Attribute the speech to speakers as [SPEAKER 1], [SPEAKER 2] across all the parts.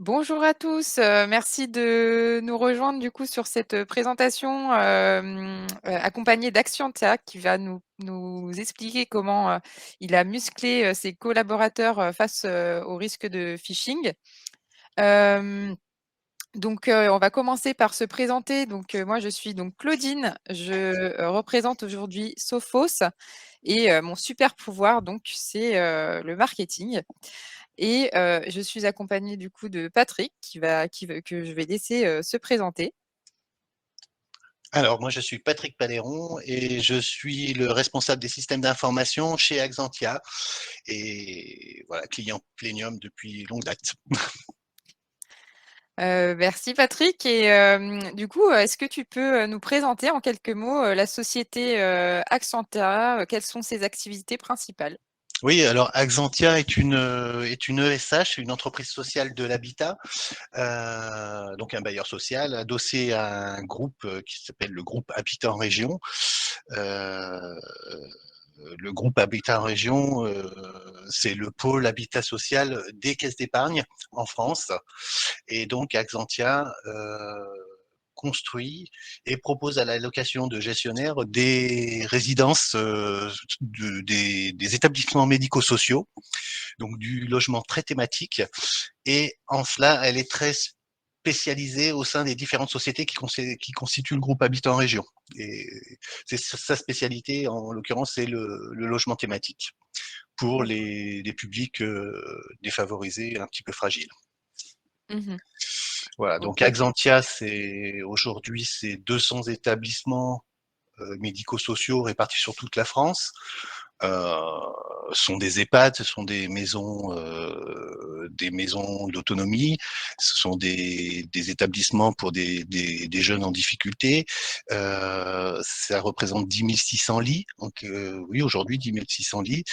[SPEAKER 1] Bonjour à tous, merci de nous rejoindre du coup sur cette présentation, accompagnée d'Axiantia qui va nous expliquer comment, il a musclé, ses collaborateurs, face, au risque de phishing. Hem, on va commencer par se présenter. Moi je suis donc Claudine, je, représente aujourd'hui Sophos et mon super pouvoir donc c'est, le marketing. Je suis accompagnée du coup de Patrick qui va que je vais laisser, se présenter.
[SPEAKER 2] Alors, moi, je suis Patrick Paléron et je suis le responsable des systèmes d'information chez Axantia et voilà, client Plenium depuis longue date.
[SPEAKER 1] Merci Patrick du coup, est-ce que tu peux, nous présenter en quelques mots, la société, Accentia, quelles sont ses activités principales?
[SPEAKER 2] Oui, alors Axantia est une ESH, une entreprise sociale de l'habitat, donc un bailleur social adossé à un groupe qui s'appelle le groupe Habitat en Région. Euh, le groupe Habitat en Région, c'est le pôle habitat social des caisses d'épargne en France. Et donc Axantia construit et propose à la location de gestionnaires des résidences, des établissements médico-sociaux, donc du logement très thématique. Et en cela, elle est très spécialisée au sein des différentes sociétés qui constituent le groupe Habitat en Région. Et c'est sa spécialité, en l'occurrence, c'est le logement thématique pour
[SPEAKER 1] D'accord.
[SPEAKER 2] les publics défavorisés, un petit peu fragiles.
[SPEAKER 1] Mmh.
[SPEAKER 2] Voilà, donc
[SPEAKER 1] OK.
[SPEAKER 2] Axantia, aujourd'hui, c'est 200 établissements médico-sociaux répartis sur toute la France. Euh, Ce sont des EHPAD, ce sont des maisons d'autonomie, ce sont des établissements pour des jeunes en difficulté. Ça représente 10 600 lits. Donc oui, aujourd'hui 10 600 lits.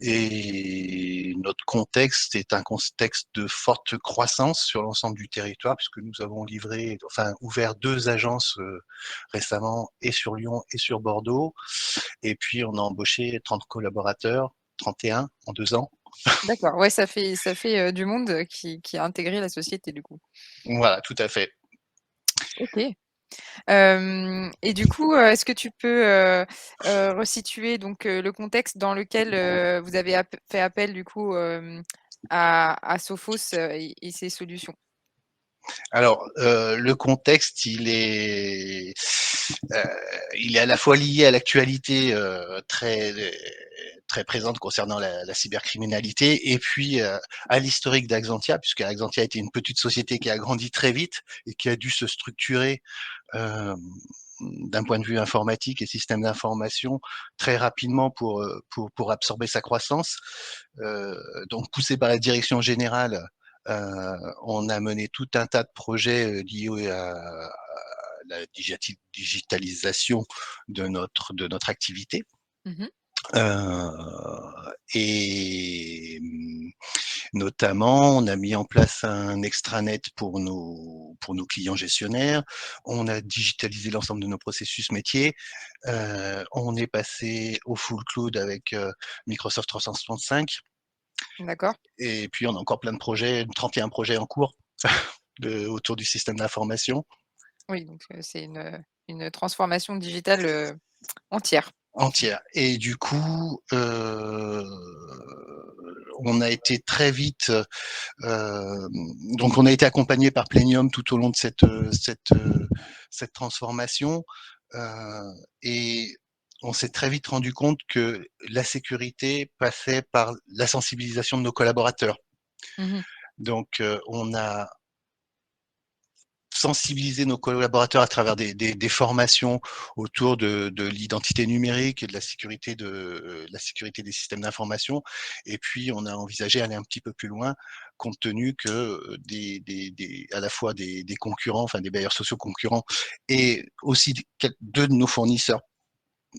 [SPEAKER 2] Et notre contexte est un contexte de forte croissance sur l'ensemble du territoire, puisque nous avons ouvert 2 agences récemment, et sur Lyon et sur Bordeaux. Et puis, on a embauché 30 collaborateurs, 31 en 2 ans.
[SPEAKER 1] D'accord, ouais, ça fait, du monde, qui a intégré la société du coup.
[SPEAKER 2] Voilà, tout à fait.
[SPEAKER 1] OK. Du coup, est-ce que tu peux, resituer donc, le contexte dans lequel, vous avez fait appel du coup, à Sophos, et ses solutions?
[SPEAKER 2] Alors, le contexte, euh, il est à la fois lié à l'actualité très présente concernant la cybercriminalité, et puis à l'historique d'Axantia, puisque Axantia était une petite société qui a grandi très vite et qui a dû se structurer euh, d'un point de vue informatique et système d'information très rapidement pour absorber sa croissance. Donc, poussé par la direction générale, on a mené tout un tas de projets liés à la digitalisation de notre activité.
[SPEAKER 1] Mmh.
[SPEAKER 2] Et notamment, on a mis en place un extranet pour nos clients gestionnaires. On a digitalisé l'ensemble de nos processus métiers. On est passé au full cloud avec Microsoft 365.
[SPEAKER 1] D'accord.
[SPEAKER 2] Et puis, on a encore plein de projets, 31 projets en cours autour du système d'information
[SPEAKER 1] Oui, donc c'est une transformation digitale, entière.
[SPEAKER 2] entière. Et du coup, on a été très vite, donc on a été accompagné par Plenium tout au long de cette transformation. Et on s'est très vite rendu compte que la sécurité passait par la sensibilisation de nos collaborateurs.
[SPEAKER 1] Mmh.
[SPEAKER 2] Donc, on a sensibiliser nos collaborateurs à travers des formations autour de l'identité numérique et de la sécurité des systèmes d'information. Et puis, on a envisagé d'aller un petit peu plus loin, compte tenu que à la fois des concurrents, enfin des bailleurs sociaux concurrents, et aussi deux de nos fournisseurs.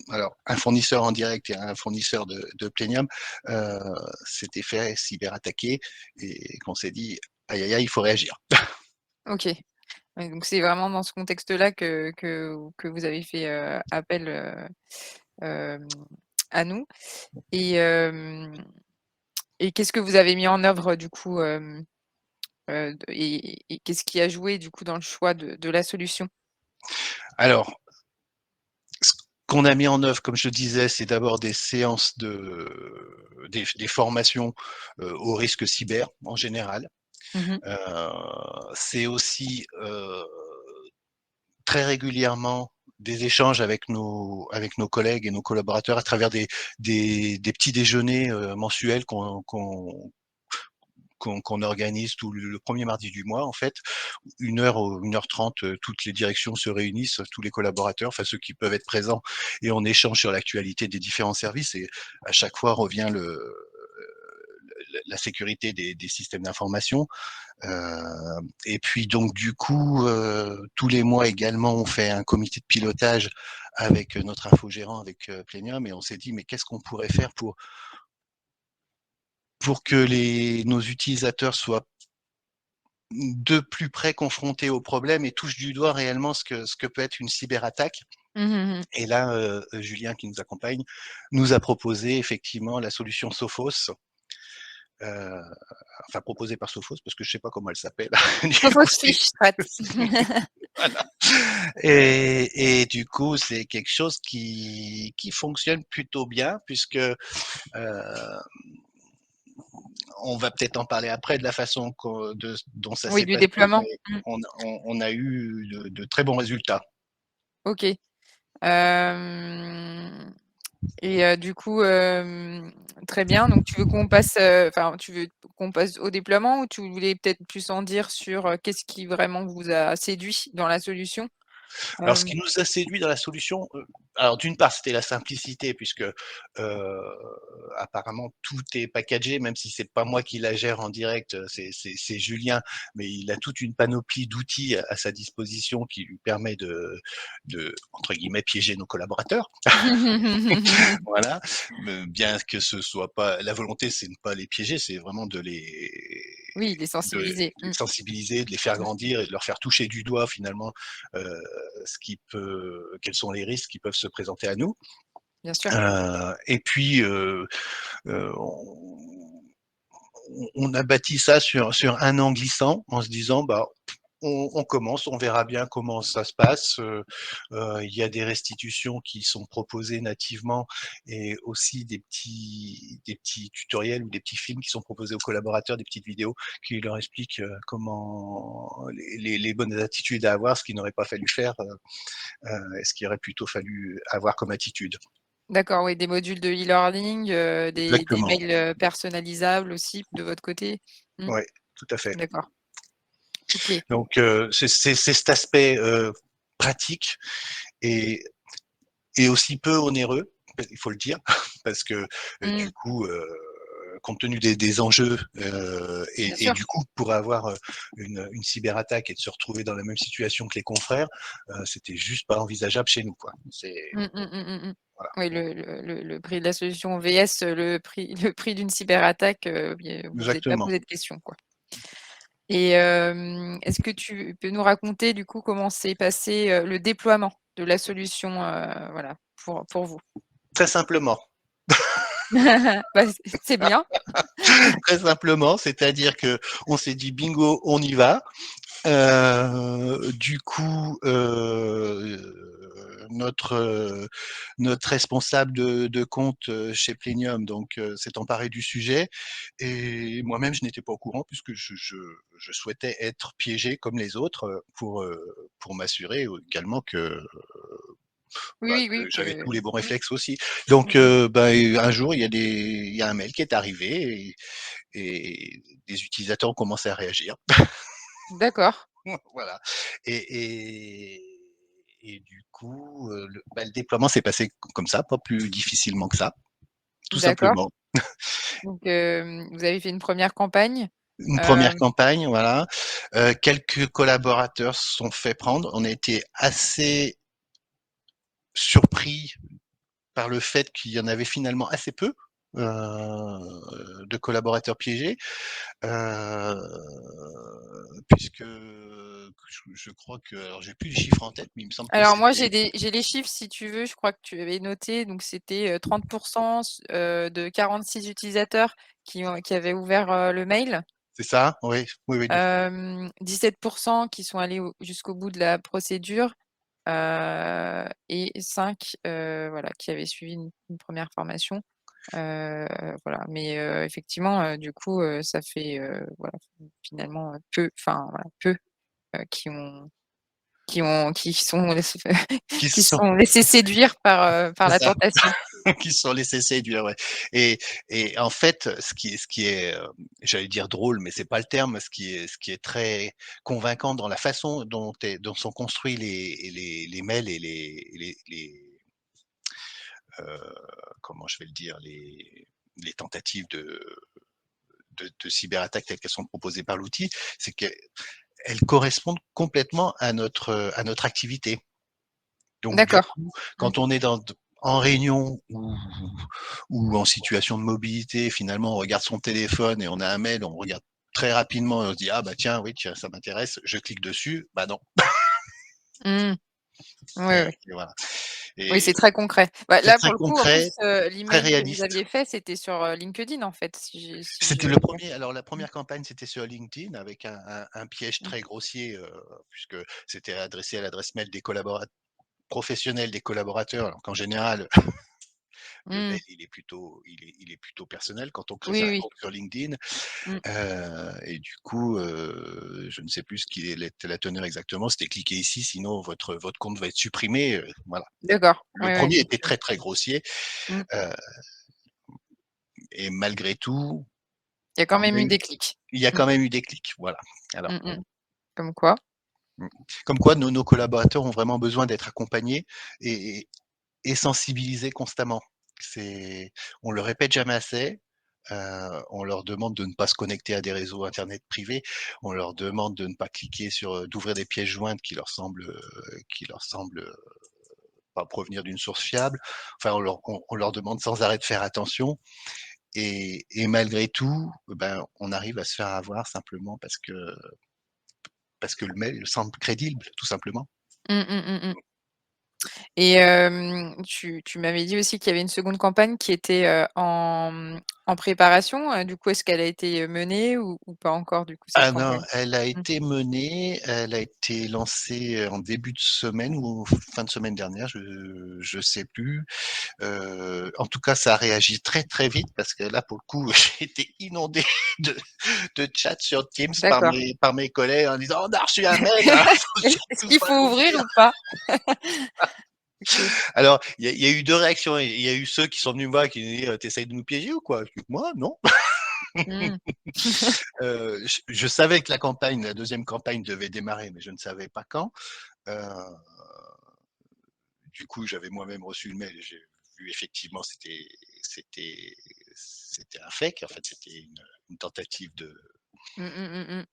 [SPEAKER 2] Alors, un fournisseur en direct et un fournisseur de Plenium euh, s'était fait cyberattaquer, et qu'on s'est dit, aïe aïe aïe, il faut réagir.
[SPEAKER 1] OK. Oui, donc c'est vraiment dans ce contexte-là que vous avez fait, appel, hem, à nous et hem et qu'est-ce que vous avez mis en œuvre du coup, Et qu'est-ce qui a joué du coup dans le choix de la solution?
[SPEAKER 2] Alors, ce qu'on a mis en œuvre, comme je disais, c'est d'abord des séances des formations, aux risques cyber en général.
[SPEAKER 1] Mmh mh.
[SPEAKER 2] Heu, c'est aussi, très régulièrement des échanges avec nos collègues et nos collaborateurs à travers des petits déjeuners, mensuels qu'on organise tout le 1er mardi du mois en fait. 1 heure ou 1h30, toutes les directions se réunissent, tous les collaborateurs, enfin ceux qui peuvent être présents et on échange sur l'actualité des différents services et à chaque fois revient la sécurité des systèmes d'information. Et puis donc du coup, tous les mois également, on fait un comité de pilotage avec notre infogérant, avec, Plenium et on s'est dit: «Mais qu'est-ce qu'on pourrait faire pour que nos utilisateurs soient de plus près confrontés aux problèmes et touchent du doigt réellement ce que peut être une cyberattaque?»
[SPEAKER 1] Mmh mh mh.
[SPEAKER 2] Et là, Julien qui nous accompagne, nous a proposé effectivement la solution Sophos, heu, enfin proposée par Sophos parce que je sais pas comment elle s'appelle. Du coup,
[SPEAKER 1] Fausse fiche prête.
[SPEAKER 2] voilà du coup, c'est quelque chose qui fonctionne plutôt bien puisque, on va peut-être en parler après de la façon dont ça
[SPEAKER 1] Oui,
[SPEAKER 2] s'est
[SPEAKER 1] du
[SPEAKER 2] passé,
[SPEAKER 1] déploiement.
[SPEAKER 2] mais
[SPEAKER 1] Mmh.
[SPEAKER 2] on a eu de très bons résultats.
[SPEAKER 1] OK. Hem Et du coup, très bien, donc tu veux qu'on passe, enfin, tu veux qu'on passe au déploiement ou tu voulais peut-être plus en dire sur, qu'est-ce qui vraiment vous a séduit dans la solution?
[SPEAKER 2] Alors ce
[SPEAKER 1] Hem
[SPEAKER 2] qui nous a séduit dans la solution, alors d'une part, c'était la simplicité puisque, apparemment tout est packagé, même si c'est pas moi qui la gère en direct, c'est Julien, mais il a toute une panoplie d'outils à sa disposition qui lui permet de entre guillemets «piéger» nos collaborateurs. Voilà, bien que ce soit pas la volonté, c'est de ne pas les piéger, c'est vraiment
[SPEAKER 1] Oui, les
[SPEAKER 2] de
[SPEAKER 1] sensibiliser.
[SPEAKER 2] les
[SPEAKER 1] Mmh.
[SPEAKER 2] sensibiliser, de les faire
[SPEAKER 1] Mmh.
[SPEAKER 2] grandir et de leur faire toucher du doigt finalement, ce qui peut quels sont les risques qui peuvent se présenter à nous.
[SPEAKER 1] Bien sûr.
[SPEAKER 2] Et puis, on on a bâti ça sur un an glissant en se disant: «Bah, on commence, on verra bien comment ça se passe». Il y a des restitutions qui sont proposées nativement et aussi des petits tutoriels ou des petits films qui sont proposés aux collaborateurs, des petites vidéos qui leur expliquent, comment les bonnes attitudes à avoir, ce qu'il n'aurait pas fallu faire, et ce qu'il aurait plutôt fallu avoir comme attitude.
[SPEAKER 1] D'accord, oui, des modules de e-learning, des
[SPEAKER 2] Exactement,
[SPEAKER 1] mails, personnalisables aussi de votre côté? Mmh.
[SPEAKER 2] ouais, tout à fait.
[SPEAKER 1] D'accord. OK.
[SPEAKER 2] Donc c'est cet aspect, pratique et aussi peu onéreux, il faut le dire, parce que,
[SPEAKER 1] Mmh.
[SPEAKER 2] du coup, compte tenu des enjeux,
[SPEAKER 1] Bien
[SPEAKER 2] et
[SPEAKER 1] sûr.
[SPEAKER 2] du coup, pour avoir, une cyberattaque et de se retrouver dans la même situation que les confrères, c'était juste pas envisageable chez nous, quoi. C'est
[SPEAKER 1] Mmh, mmh, mmh, mmh, mmh.
[SPEAKER 2] voilà,
[SPEAKER 1] Oui, le prix de la solution vs le prix d'une cyberattaque, bien vous vous êtes pas
[SPEAKER 2] exactement.
[SPEAKER 1] posé de questions, quoi. Et est-ce que tu peux nous raconter, du coup, comment s'est passé, le déploiement de la solution, voilà, pour vous?
[SPEAKER 2] Très simplement,
[SPEAKER 1] Bah, c'est bien.
[SPEAKER 2] très simplement, c'est-à-dire qu'on s'est dit: «Bingo, on y va». Du coup, notre responsable de compte, chez Plenium donc s'est emparé du sujet et moi-même je n'étais pas au courant puisque je souhaitais être piégé comme les autres, pour m'assurer, également
[SPEAKER 1] Oui, oui, oui,
[SPEAKER 2] que j'avais
[SPEAKER 1] que
[SPEAKER 2] tous les bons
[SPEAKER 1] mmh,
[SPEAKER 2] réflexes aussi. Donc
[SPEAKER 1] mmh mh.
[SPEAKER 2] un jour il y a un mail qui est arrivé et des utilisateurs ont commencé à réagir.
[SPEAKER 1] D'accord,
[SPEAKER 2] Voilà et du coup, le déploiement s'est passé comme ça, pas plus difficilement que ça, tout
[SPEAKER 1] d'accord.
[SPEAKER 2] simplement.
[SPEAKER 1] Donc vous avez fait une première campagne?
[SPEAKER 2] Une première
[SPEAKER 1] Hem,
[SPEAKER 2] campagne, voilà, quelques collaborateurs se sont fait prendre. On a été assez surpris par le fait qu'il y en avait finalement assez peu, de collaborateurs piégés. Heu, puisque je crois que alors j'ai plus les chiffres en tête, mais il me semble que
[SPEAKER 1] alors moi,
[SPEAKER 2] c'était
[SPEAKER 1] j'ai les chiffres si tu veux, je crois que tu avais noté, donc c'était, 30 de 46 utilisateurs qui avaient ouvert, le mail.
[SPEAKER 2] C'est ça? Oui, oui, oui,
[SPEAKER 1] 17% qui sont allés jusqu'au bout de la procédure, et 5, voilà, qui avaient suivi une 1re formation. Heu, voilà, mais effectivement, du coup, ça fait, voilà, finalement, peu, enfin, voilà, peu, qui sont laissés
[SPEAKER 2] qui
[SPEAKER 1] qui
[SPEAKER 2] sont
[SPEAKER 1] sont laissés séduire par
[SPEAKER 2] c'est
[SPEAKER 1] la
[SPEAKER 2] ça,
[SPEAKER 1] tentation.
[SPEAKER 2] qui se sont laissés séduire, ouais et en fait, ce qui est, j'allais dire drôle, mais c'est pas le terme, ce qui est très convaincant dans la façon dont sont construits les mails et heu, comment je vais le dire? Les tentatives de cyberattaque telles qu'elles sont proposées par l'outil, c'est qu'elles correspondent complètement à notre activité. Donc du
[SPEAKER 1] D'accord.
[SPEAKER 2] coup,
[SPEAKER 1] Mmh.
[SPEAKER 2] quand on est en réunion ou en situation de mobilité, finalement, on regarde son téléphone et on a un mail, on regarde très rapidement et on se dit: «Ah bah tiens, oui, tiens, ça m'intéresse, je clique dessus». Bah non
[SPEAKER 1] Mmh. Ouais, ouais.
[SPEAKER 2] et voilà
[SPEAKER 1] Oui,
[SPEAKER 2] et
[SPEAKER 1] c'est très concret. Bah,
[SPEAKER 2] c'est
[SPEAKER 1] là,
[SPEAKER 2] très
[SPEAKER 1] pour le coup, en plus,
[SPEAKER 2] concret, très
[SPEAKER 1] l'email que vous
[SPEAKER 2] réaliste.
[SPEAKER 1] aviez fait, c'était sur, LinkedIn, en fait, si
[SPEAKER 2] C'était
[SPEAKER 1] je
[SPEAKER 2] le premier. Alors la
[SPEAKER 1] mmh,
[SPEAKER 2] première campagne, c'était sur LinkedIn avec un piège
[SPEAKER 1] mmh,
[SPEAKER 2] très grossier, puisque c'était adressé à l'adresse mail des collaborateurs professionnels des collaborateurs, alors qu'en général, le
[SPEAKER 1] mmh.
[SPEAKER 2] mail, il est plutôt personnel quand on crée
[SPEAKER 1] Oui,
[SPEAKER 2] sa
[SPEAKER 1] oui.
[SPEAKER 2] compte sur LinkedIn,
[SPEAKER 1] Mmh.
[SPEAKER 2] et du coup, je ne sais plus ce qui était la teneur exactement, c'était: «Cliquez ici, sinon votre compte va être supprimé», voilà.
[SPEAKER 1] D'accord.
[SPEAKER 2] Le
[SPEAKER 1] Ouais, ouais,
[SPEAKER 2] premier
[SPEAKER 1] donc
[SPEAKER 2] était très, très grossier,
[SPEAKER 1] mmh,
[SPEAKER 2] heu et malgré tout,
[SPEAKER 1] il y a quand
[SPEAKER 2] on
[SPEAKER 1] même
[SPEAKER 2] a
[SPEAKER 1] eu
[SPEAKER 2] eu
[SPEAKER 1] des clics.
[SPEAKER 2] il y a
[SPEAKER 1] Mmh.
[SPEAKER 2] quand même eu des clics, voilà. Alors,
[SPEAKER 1] Mmh mh. Comme quoi.
[SPEAKER 2] mmh, comme quoi nos collaborateurs ont vraiment besoin d'être accompagnés et sensibilisés constamment. C'est On le répète jamais assez, on leur demande de ne pas se connecter à des réseaux internet privés, on leur demande de ne pas cliquer d'ouvrir des pièces jointes qui leur semblent pas provenir d'une source fiable. Enfin, on leur demande sans arrêt de faire attention et malgré tout, ben, on arrive à se faire avoir simplement parce que le mail semble crédible, tout simplement.
[SPEAKER 1] Mmh, mmh, mmh, mmh. Et tu m'avais dit aussi qu'il y avait une seconde campagne qui était, en préparation, du coup, est-ce qu'elle a été, menée ou pas encore, du coup, cette
[SPEAKER 2] Ah non,
[SPEAKER 1] campagne?
[SPEAKER 2] elle a
[SPEAKER 1] Mmh.
[SPEAKER 2] été menée, elle a été lancée, en début de semaine ou fin de semaine dernière, je sais plus. En tout cas, ça a réagi très, très vite parce que là, pour le coup, j'ai été inondé de chats sur Teams
[SPEAKER 1] D'accord.
[SPEAKER 2] par mes collègues en disant: «On a reçu un mail, hein, faut
[SPEAKER 1] Est-ce
[SPEAKER 2] surtout
[SPEAKER 1] qu'il
[SPEAKER 2] pas
[SPEAKER 1] faut ouvrir
[SPEAKER 2] l'ouvrir».
[SPEAKER 1] ou pas? OK.
[SPEAKER 2] Alors, il y a eu 2 réactions. Il y a eu ceux qui sont venus me voir et qui m'ont dit: «Tu de nous piéger ou quoi?» Je dis: «Moi, non».
[SPEAKER 1] Mmh.
[SPEAKER 2] Je savais que la 2e campagne devait démarrer, mais je ne savais pas quand. Heu, du coup, j'avais moi-même reçu le mail et j'ai vu effectivement c'était c'était un fake. En fait, c'était une tentative
[SPEAKER 1] Mmh mh, mmh mh.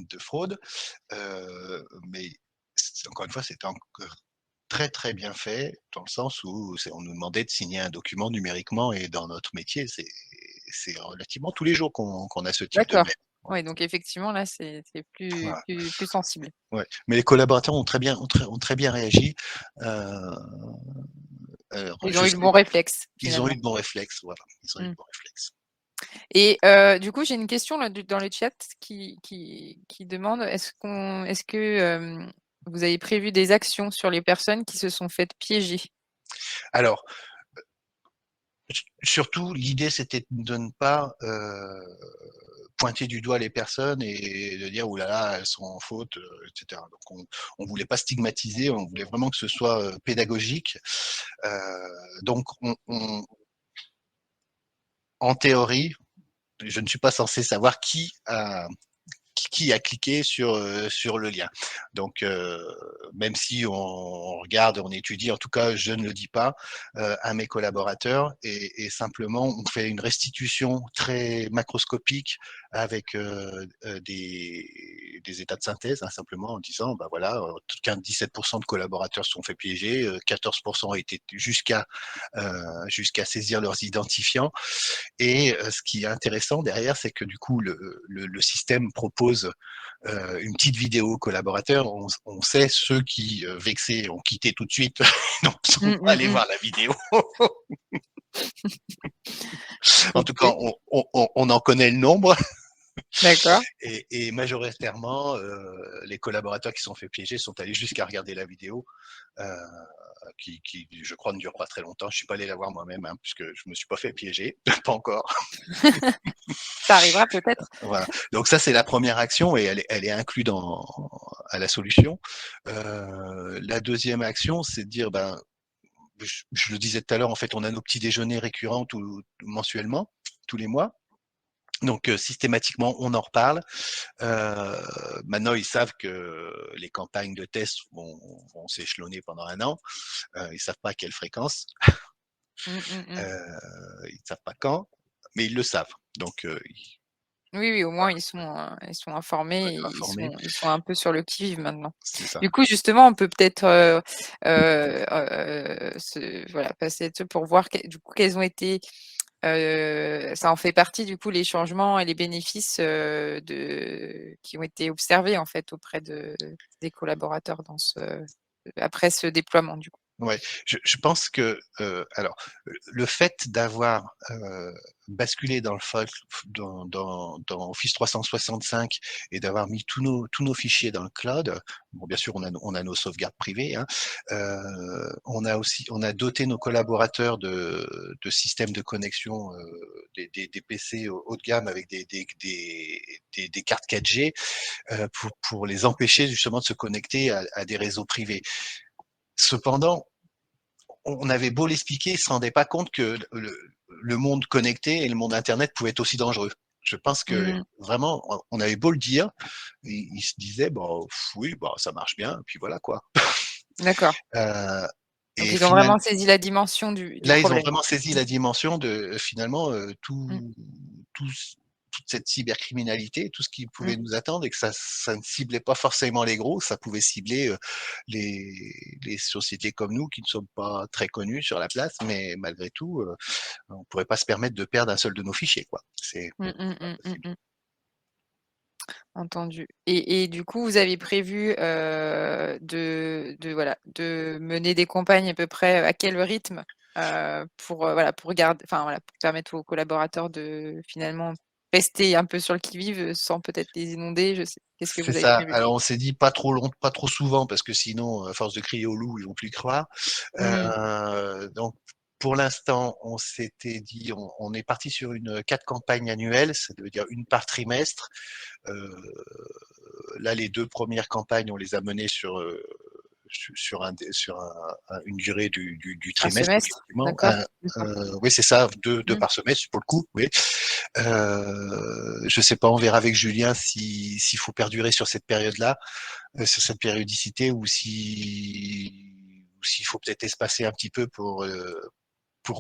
[SPEAKER 2] de fraude, mais encore une fois, c'était encore très, très bien fait dans le sens où on nous demandait de signer un document numériquement et dans notre métier, c'est relativement tous les jours qu'on a ce type de
[SPEAKER 1] D'accord.
[SPEAKER 2] mail. Ouais,
[SPEAKER 1] Ouais, donc effectivement, là, c'est
[SPEAKER 2] voilà,
[SPEAKER 1] plus sensible.
[SPEAKER 2] ouais. Mais les collaborateurs ont très bien réagi. Alors
[SPEAKER 1] Ils ont
[SPEAKER 2] je
[SPEAKER 1] eu le
[SPEAKER 2] sais
[SPEAKER 1] bon réflexe,
[SPEAKER 2] ils ont eu
[SPEAKER 1] finalement.
[SPEAKER 2] de bons réflexes, voilà, ils ont eu de
[SPEAKER 1] Mmh.
[SPEAKER 2] bons réflexes.
[SPEAKER 1] Et du coup, j'ai une question là dans le chat qui demande est-ce que, vous avez prévu des actions sur les personnes qui se sont faites piéger?
[SPEAKER 2] Alors, surtout l'idée c'était de ne pas, pointer du doigt les personnes et de dire: «Ouh là là, elles sont en faute», et cetera. Donc on voulait pas stigmatiser, on voulait vraiment que ce soit, pédagogique. Donc en théorie, je ne suis pas censé savoir qui a cliqué sur le lien. Donc, même si on regarde, on étudie, en tout cas, je ne le dis pas à mes collaborateurs et simplement, on fait une restitution très macroscopique avec des états de synthèse, hein, simplement en disant, bah voilà, 17% de collaborateurs se sont fait piéger, 14% ont été jusqu'à saisir leurs identifiants. Et ce qui est intéressant derrière, c'est que du coup, le système propose une petite vidéo aux collaborateurs. On sait ceux qui, vexés, ont quitté tout de suite, donc ils sont
[SPEAKER 1] Mmh,
[SPEAKER 2] pas
[SPEAKER 1] mmh
[SPEAKER 2] allés
[SPEAKER 1] mh.
[SPEAKER 2] voir la vidéo. En tout cas,
[SPEAKER 1] OK.
[SPEAKER 2] on en connaît le nombre.
[SPEAKER 1] D'accord.
[SPEAKER 2] Et majoritairement, les collaborateurs qui se sont fait piéger sont allés jusqu'à regarder la vidéo, heu, qui je crois ne dure pas très longtemps. Je suis pas allé la voir moi-même, hein, puisque je me suis pas fait piéger, pas encore.
[SPEAKER 1] Ça arrivera peut-être.
[SPEAKER 2] Voilà, donc ça, c'est la première action et elle est inclus dans à la solution. La deuxième action, c'est de dire, ben, je le disais tout à l'heure, en fait, on a nos petits déjeuners récurrents mensuellement, tous les mois. Donc, systématiquement, on en reparle. Heu, Maintenant, ils savent que les campagnes de tests vont s'échelonner pendant 1 an. Ils savent pas à quelle fréquence,
[SPEAKER 1] Mmh, mmh mh.
[SPEAKER 2] ils savent pas quand, mais ils le savent. Donc, ils
[SPEAKER 1] Oui, oui, au moins
[SPEAKER 2] voilà,
[SPEAKER 1] ils sont informés et
[SPEAKER 2] informés,
[SPEAKER 1] ils sont un peu sur le qui-vive maintenant.
[SPEAKER 2] c'est ça.
[SPEAKER 1] Du coup, justement, on peut peut-être, voilà, passer là-dessus pour voir du coup, quels ont été, ça en fait partie, du coup, les changements et les bénéfices, qui ont été observés, en fait, auprès des collaborateurs après ce déploiement, du coup.
[SPEAKER 2] Ouais, je pense que, alors, le fait d'avoir, basculé dans le folk dans Office 365 et d'avoir mis tous nos fichiers dans le cloud, bon, bien sûr, on a nos sauvegardes privées, hein, on a doté nos collaborateurs de systèmes de connexion, des PC haut de gamme avec des cartes 4G, pour les empêcher justement de se connecter à des réseaux privés. Cependant, on avait beau l'expliquer, ils se rendaient pas compte que le monde connecté et le monde internet pouvaient être aussi dangereux. Je pense que
[SPEAKER 1] Mmh.
[SPEAKER 2] vraiment, on avait beau le dire, ils se disaient: «Bah, oui, bah, ça marche bien», puis voilà quoi.
[SPEAKER 1] D'accord.
[SPEAKER 2] Heu
[SPEAKER 1] Donc
[SPEAKER 2] et
[SPEAKER 1] ils ont
[SPEAKER 2] final
[SPEAKER 1] vraiment saisi la dimension du
[SPEAKER 2] Là, ils ont
[SPEAKER 1] problème.
[SPEAKER 2] vraiment saisi la dimension de, finalement,
[SPEAKER 1] Mmh,
[SPEAKER 2] toute cette cybercriminalité, tout ce qui
[SPEAKER 1] mmh,
[SPEAKER 2] pouvait nous attendre et que ça ne ciblait pas forcément les gros, ça pouvait cibler, les sociétés comme nous qui ne sommes pas très connues sur la place, mais malgré tout, on pourrait pas se permettre de perdre un seul de nos fichiers, quoi. C'est
[SPEAKER 1] mmh, mmh,
[SPEAKER 2] pas
[SPEAKER 1] mmh, mmh,
[SPEAKER 2] possible.
[SPEAKER 1] mmh. Entendu et du coup, vous avez prévu, voilà, de mener des campagnes à peu près à quel rythme, voilà, pour garder enfin, voilà, pour permettre aux collaborateurs de finalement rester un peu sur le qui-vive, sans peut-être les inonder, je sais qu'est-ce que
[SPEAKER 2] C'est
[SPEAKER 1] vous avez
[SPEAKER 2] ça.
[SPEAKER 1] prévu?
[SPEAKER 2] Alors on s'est dit pas trop long, pas trop souvent parce que sinon, à force de crier au loup, ils vont plus y croire.
[SPEAKER 1] Mmh,
[SPEAKER 2] Donc pour l'instant, on s'était dit on est parti sur 4 campagnes annuelles, ça veut dire une par trimestre. Heu, Là, les 2 premières campagnes, on les a menées sur une durée du
[SPEAKER 1] un
[SPEAKER 2] trimestre
[SPEAKER 1] semestre?
[SPEAKER 2] effectivement.
[SPEAKER 1] D'accord, d'accord.
[SPEAKER 2] Oui, c'est ça, 2
[SPEAKER 1] Mmh,
[SPEAKER 2] par semestre pour le coup, oui. Je sais pas, on verra avec Julien s'il faut perdurer sur cette période-là, sur cette périodicité ou s'il faut peut-être espacer un petit peu pour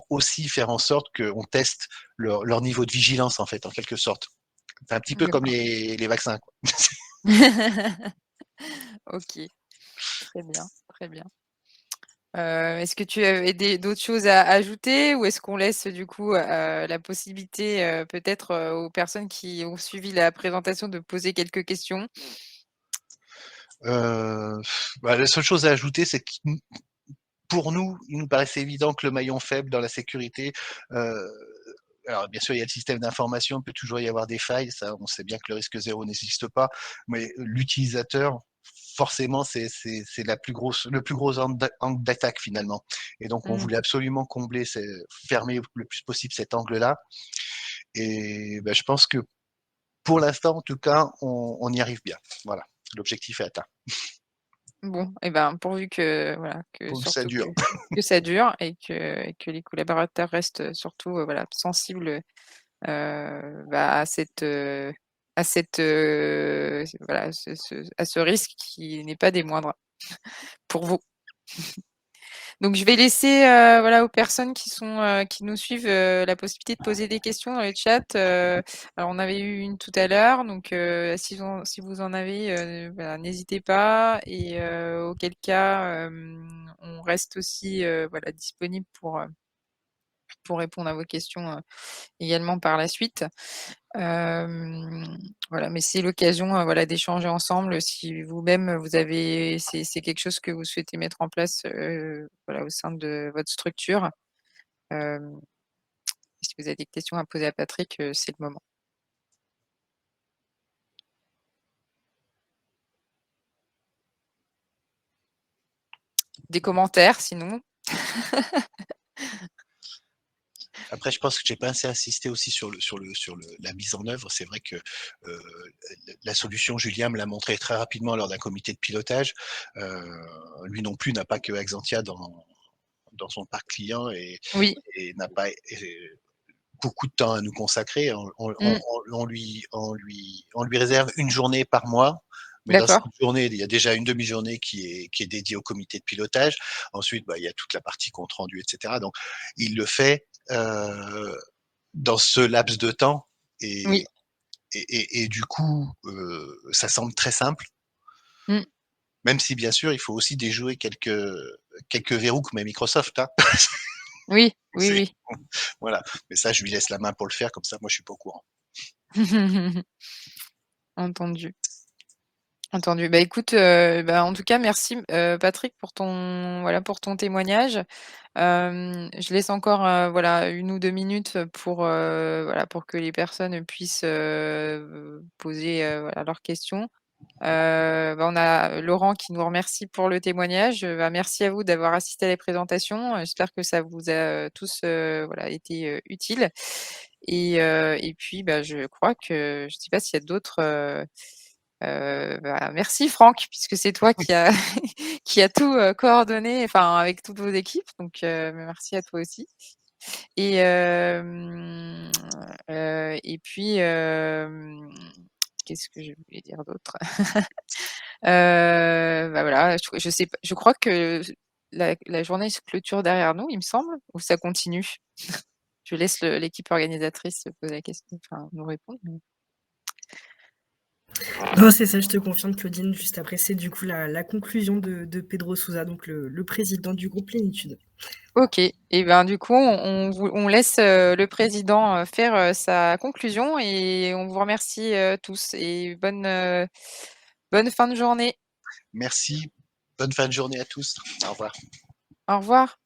[SPEAKER 2] aussi faire en sorte qu'on teste leur niveau de vigilance en fait, en quelque sorte. C'est un petit peu comme
[SPEAKER 1] d'accord.
[SPEAKER 2] les vaccins, quoi.
[SPEAKER 1] OK, très bien, très bien. Est-ce que tu avais d'autres choses à ajouter ou est-ce qu'on laisse du coup, la possibilité, peut-être, aux personnes qui ont suivi la présentation de poser quelques questions?
[SPEAKER 2] Heu, Bah, la seule chose à ajouter, c'est que pour nous, il nous paraissait évident que le maillon faible dans la sécurité, heu, alors bien sûr, il y a le système d'information, il peut toujours y avoir des failles, ça on sait bien que le risque zéro n'existe pas, mais l'utilisateur, forcément, c'est le plus gros angle d'attaque finalement et donc on
[SPEAKER 1] Mmh,
[SPEAKER 2] voulait absolument fermer le plus possible cet angle-là et bah, je pense que pour l'instant, en tout cas, on y arrive bien. Voilà, l'objectif est atteint.
[SPEAKER 1] bon et ben, pourvu que voilà, que
[SPEAKER 2] Pourvu que ça
[SPEAKER 1] surtout
[SPEAKER 2] dure.
[SPEAKER 1] que ça dure et que les collaborateurs restent, surtout, voilà, sensibles, à cette, voilà, à ce risque qui n'est pas des moindres pour vous. Donc je vais laisser, voilà, aux personnes qui nous suivent, la possibilité de poser des questions dans le chat. Alors on avait eu une tout à l'heure, donc si vous en avez, voilà, n'hésitez pas et auquel cas, on reste aussi, voilà, disponible pour répondre à vos questions, également par la suite. Voilà, mais c'est l'occasion, voilà, d'échanger ensemble si vous-même, vous avez c'est quelque chose que vous souhaitez mettre en place, voilà, au sein de votre structure. Si vous avez des questions à poser à Patrick, c'est le moment. Des commentaires sinon?
[SPEAKER 2] Après, je pense que j'ai pas assez insisté aussi sur la mise en œuvre. C'est vrai que, la solution, Julien me l'a montré très rapidement lors d'un comité de pilotage. Lui non plus n'a pas que Exantia dans son parc client
[SPEAKER 1] Oui.
[SPEAKER 2] et n'a pas beaucoup de temps à nous consacrer.
[SPEAKER 1] Mmh.
[SPEAKER 2] On lui réserve une journée par mois, mais dans cette
[SPEAKER 1] D'accord.
[SPEAKER 2] journée, il y a déjà une demi-journée qui est dédiée au comité de pilotage. Ensuite, bah, il y a toute la partie compte rendu, et cetera. Donc, il le fait dans ce laps de temps et,
[SPEAKER 1] Oui.
[SPEAKER 2] et du coup, ça semble très simple,
[SPEAKER 1] Mmh.
[SPEAKER 2] même si bien sûr, il faut aussi déjouer quelques verrous que met Microsoft. Hein.
[SPEAKER 1] Oui, oui,
[SPEAKER 2] C'est
[SPEAKER 1] oui.
[SPEAKER 2] voilà, mais ça, je lui laisse la main pour le faire, comme ça, moi, je suis pas au courant.
[SPEAKER 1] Entendu. Entendu. Bah, écoute, bah, en tout cas merci, Patrick pour ton voilà, pour ton témoignage. Je laisse encore, voilà, 1 ou 2 minutes pour, voilà, pour que les personnes puissent, poser, voilà, leurs questions. Bah, on a Laurent qui nous remercie pour le témoignage. Bah, merci à vous d'avoir assisté à la présentation. J'espère que ça vous a, tous, voilà, été, utile et puis, bah, je crois que je sais pas s'il y a d'autres, bah, merci Franck, puisque c'est toi qui a qui a tout, coordonné, enfin avec toutes vos équipes, donc merci à toi aussi et puis, qu'est-ce que je voulais dire d'autre? Bah, voilà, je sais pas, je crois que la journée se clôture derrière nous, il me semble, ou ça continue? Je laisse l'équipe organisatrice se poser la question, enfin nous répondre, mais
[SPEAKER 3] Non, c'est ça, je te confirme, Claudine. Juste après, c'est du coup la conclusion de Pedro Souza, donc le président du groupe Plénitude.
[SPEAKER 1] OK, et ben, du coup, on laisse, le président, faire, sa conclusion et on vous remercie, tous et bonne fin de journée.
[SPEAKER 2] Merci, bonne fin de journée à tous. Au revoir.
[SPEAKER 1] Au revoir.